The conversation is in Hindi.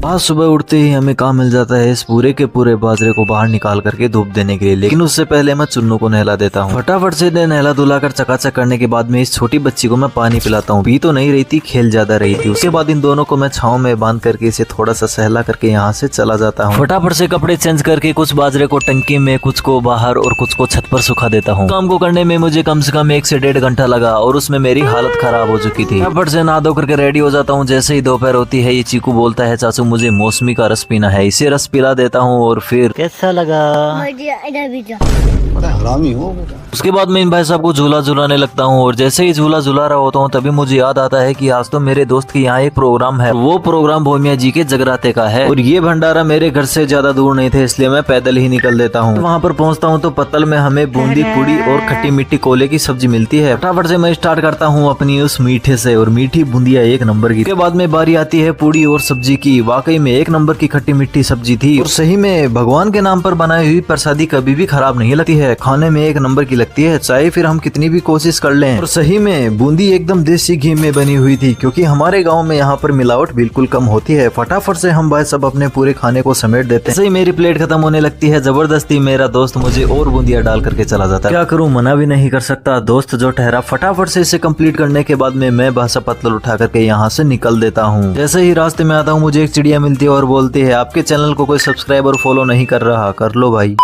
आज सुबह उठते ही हमें काम मिल जाता है इस पूरे के पूरे बाजरे को बाहर निकाल करके धूप देने के लिए, लेकिन उससे पहले मैं चुन्नू को नहला देता हूँ। फटाफट से नहला धुला कर चकाचक करने के बाद में इस छोटी बच्ची को मैं पानी पिलाता हूँ। पी तो नहीं रही थी, खेल ज्यादा रही थी। उसके बाद इन दोनों को मैं छाँव में बांध करके इसे थोड़ा सा सहला करके यहाँ से चला जाता हूँ। फटाफट से कपड़े चेंज करके कुछ बाजरे को टंकी में, कुछ को बाहर और कुछ को छत पर सुखा देता हूँ। काम को करने में मुझे कम से कम 1 से 1.5 घंटा लगा और उसमें मेरी हालत खराब हो चुकी थी। फटाफट से नहा धो करके रेडी हो जाता हूँ। जैसे ही दोपहर होती है ये चीकू बोलता है, चाचू मुझे मौसमी का रस पीना है। इसे रस पिला देता हूँ और फिर कैसा लगा, बड़ा हरामी हो। उसके बाद मैं इन भाई साहब को झूला झुलाने लगता हूँ और जैसे ही झूला झुला रहा होता हूँ तभी मुझे याद आता है कि आज तो मेरे दोस्त के यहाँ एक प्रोग्राम है। वो प्रोग्राम भोमिया जी के जगराते का है और ये भंडारा मेरे घर से ज्यादा दूर नहीं थे, इसलिए मैं पैदल ही निकल देता हूँ। वहाँ पर पहुँचता हूँ तो पत्तल में हमें बूंदी पूड़ी और खट्टी मिट्टी कोले की सब्जी मिलती है। फटाफट से मैं स्टार्ट करता हूँ अपनी उस मीठे से, और मीठी बूंदिया 1 नंबर की। उसके बाद में बारी आती है पूड़ी और सब्जी की। वाकई में 1 नंबर की खट्टी मिट्टी सब्जी थी और सही में भगवान के नाम पर बनाई हुई प्रसादी कभी भी खराब नहीं लगती है, खाने में 1 नंबर की लगती है, चाहे फिर हम कितनी भी कोशिश कर लें। और सही में बूंदी एकदम देसी घी में बनी हुई थी, क्योंकि हमारे गांव में यहाँ पर मिलावट बिल्कुल कम होती है। फटाफट से हम भाई सब अपने पूरे खाने को समेट देते हैं। सही मेरी प्लेट खत्म होने लगती है, जबरदस्ती मेरा दोस्त मुझे और बूंदिया डाल करके चला जाता है। क्या करूँ, मना भी नहीं कर सकता। दोस्त जो ठहरा, फटाफट से इसे कंप्लीट करने के बाद में मैं भाषा पत्तल उठा करके यहाँ से निकल देता हूँ। जैसे ही रास्ते में आता हूँ मुझे एक चिड़िया मिलती है और बोलती है, आपके चैनल को कोई सब्सक्राइब और फॉलो नहीं कर रहा, कर लो भाई।